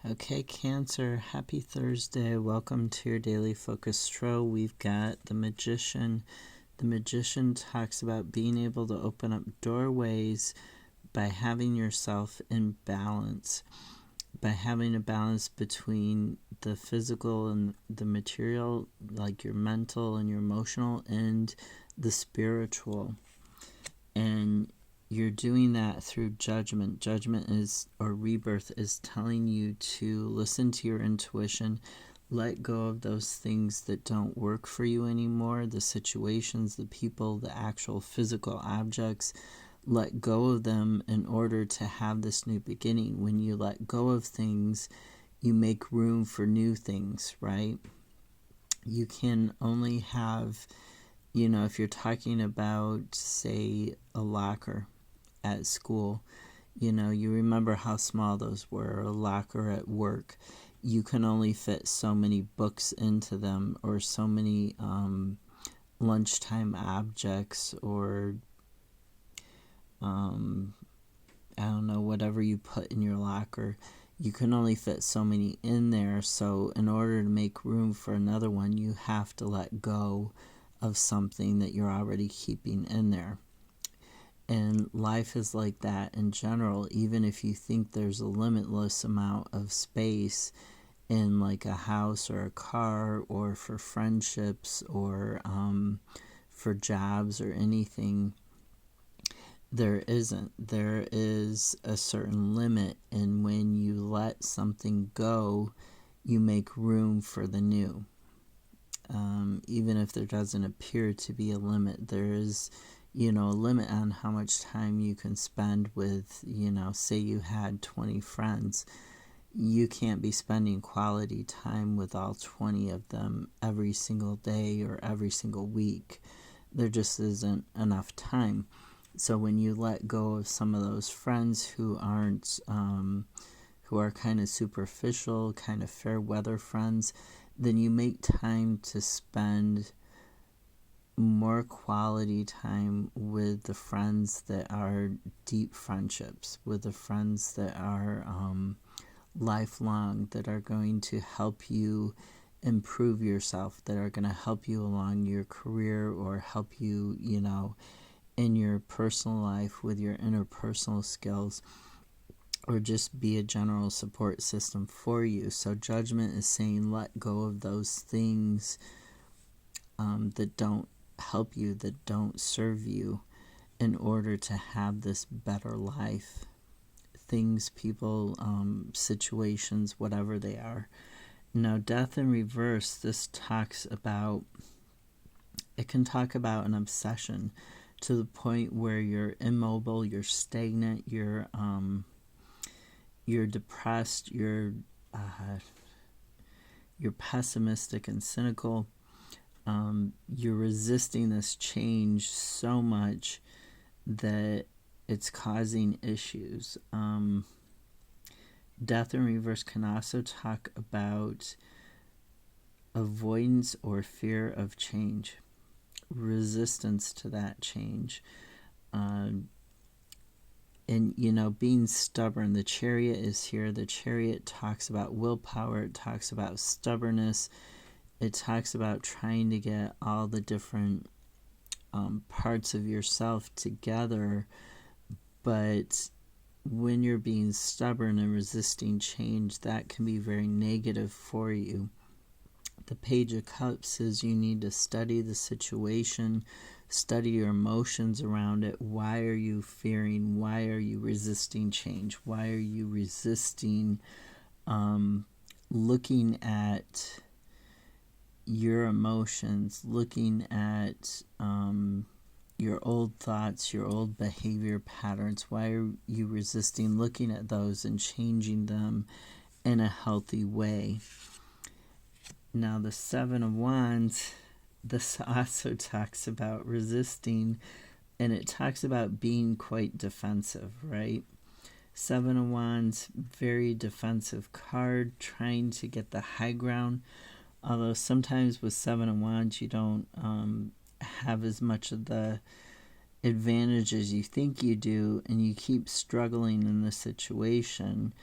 Okay, Cancer, happy Thursday. Welcome to your daily focus stroll. We've got the Magician. The Magician talks about being able to open up doorways by having yourself in balance, by having a balance between the physical and the material, like your mental and your emotional, and the spiritual. And you're doing that through judgment. Judgment is, or rebirth is, telling you to listen to your intuition, let go of those things that don't work for you anymore, the situations, the people, the actual physical objects. Let go of them in order to have this new beginning. When you let go of things, you make room for new things, right? You can only have, if you're talking about, say, a locker at school, you remember how small those were, a locker at work. You can only fit so many books into them, or so many lunchtime objects, or I don't know, whatever you put in your locker. You can only fit so many in there, so in order to make room for another one, you have to let go of something that you're already keeping in there. And life is like that in general. Even if you think there's a limitless amount of space in like a house or a car, or for friendships, or for jobs or anything, there isn't. There is a certain limit, and when you let something go, you make room for the new. Even if there doesn't appear to be a limit, there is a limit on how much time you can spend with, say you had 20 friends. You can't be spending quality time with all 20 of them every single day or every single week. There just isn't enough time. So when you let go of some of those friends who aren't, who are kind of superficial, kind of fair weather friends, then you make time to spend more quality time with the friends that are deep friendships, with the friends that are lifelong, that are going to help you improve yourself, that are going to help you along your career, or help you, in your personal life with your interpersonal skills, or just be a general support system for you. So judgment is saying let go of those things that don't help you, that don't serve you, in order to have this better life. Things, people, situations, whatever they are. Now, death in reverse, this talks about, it can talk about an obsession to the point where you're immobile, you're stagnant, you're depressed, you're pessimistic and cynical. You're resisting this change so much that it's causing issues. Death in reverse can also talk about avoidance or fear of change, resistance to that change, and being stubborn. The Chariot is here. The Chariot talks about willpower. It talks about stubbornness. It talks about trying to get all the different parts of yourself together. But when you're being stubborn and resisting change, that can be very negative for you. The Page of Cups says you need to study the situation, study your emotions around it. Why are you fearing? Why are you resisting change? Why are you resisting looking at your emotions, looking at your old thoughts, your old behavior patterns? Why are you resisting looking at those and changing them in a healthy way? Now, the Seven of Wands, this also talks about resisting, and it talks about being quite defensive, right? Seven of Wands, very defensive card, trying to get the high ground. Although sometimes with Seven of Wands, you don't have as much of the advantage as you think you do, and you keep struggling in the situation.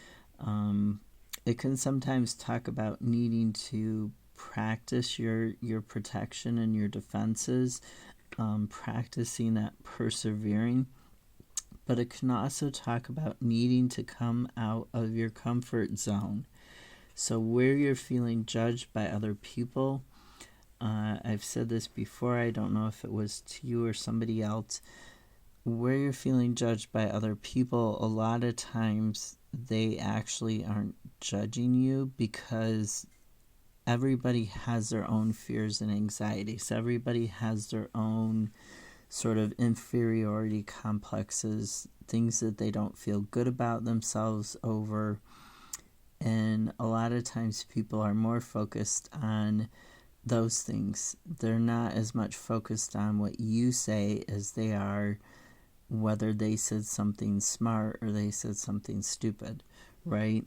It can sometimes talk about needing to practice your protection and your defenses, practicing that persevering. But it can also talk about needing to come out of your comfort zone. So where you're feeling judged by other people, I've said this before, I don't know if it was to you or somebody else, where you're feeling judged by other people, a lot of times they actually aren't judging you, because everybody has their own fears and anxieties. Everybody has their own sort of inferiority complexes, things that they don't feel good about themselves over. And a lot of times people are more focused on those things. They're not as much focused on what you say as they are whether they said something smart or they said something stupid, right?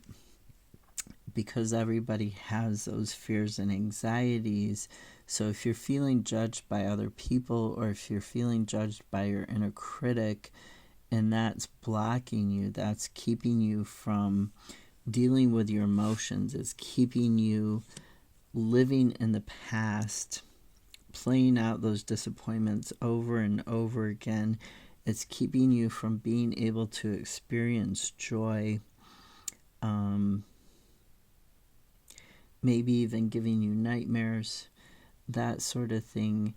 Because everybody has those fears and anxieties. So if you're feeling judged by other people, or if you're feeling judged by your inner critic, and that's blocking you, that's keeping you from dealing with your emotions, it's keeping you living in the past, playing out those disappointments over and over again. It's keeping you from being able to experience joy, maybe even giving you nightmares, that sort of thing.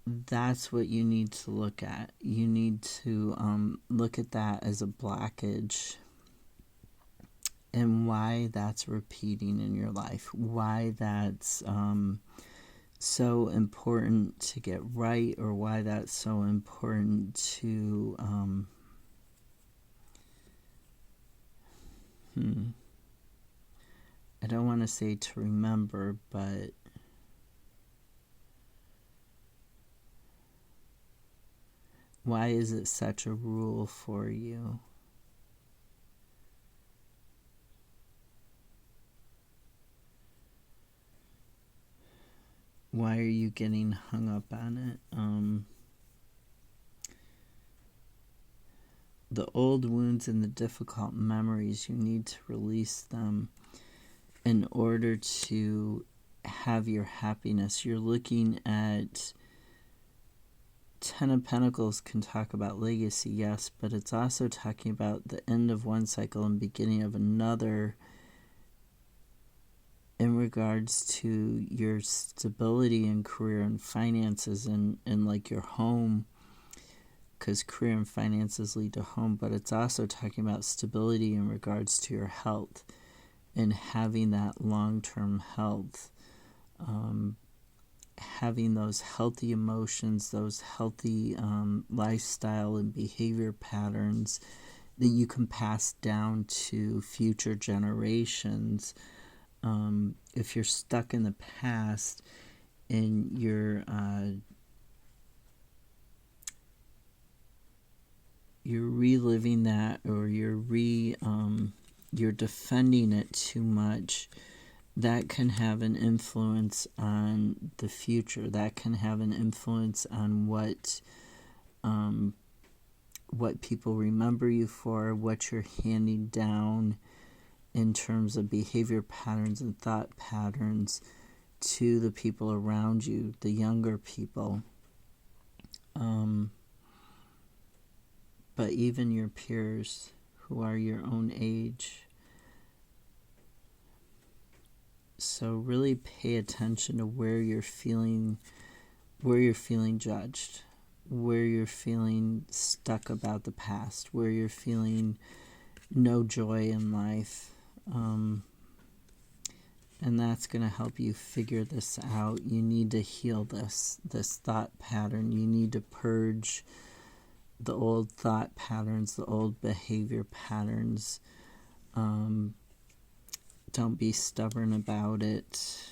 That's what you need to look at. You need to look at that as a blockage, and why that's repeating in your life, why that's so important to get right, or why that's so important to I don't want to say to remember, but why is it such a rule for you? Why are you getting hung up on it? The old wounds and the difficult memories, you need to release them in order to have your happiness. You're looking at Ten of Pentacles, can talk about legacy, yes, but it's also talking about the end of one cycle and beginning of another, in regards to your stability in career and finances, and like your home, because career and finances lead to home. But it's also talking about stability in regards to your health and having that long-term health, having those healthy emotions, those healthy lifestyle and behavior patterns that you can pass down to future generations. If you're stuck in the past and you're reliving that, or you're defending it too much, that can have an influence on the future. That can have an influence on what people remember you for, what you're handing down in terms of behavior patterns and thought patterns to the people around you, the younger people. But even your peers who are your own age. So really pay attention to where you're feeling judged, where you're feeling stuck about the past, where you're feeling no joy in life. And that's going to help you figure this out. You need to heal this thought pattern. You need to purge the old thought patterns, the old behavior patterns. Don't be stubborn about it.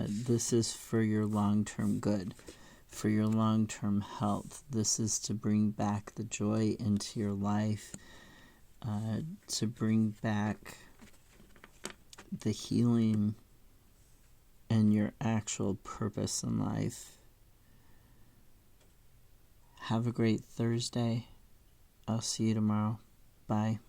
This is for your long-term good, for your long-term health. This is to bring back the joy into your life, to bring back the healing and your actual purpose in life. Have a great Thursday. I'll see you tomorrow. Bye.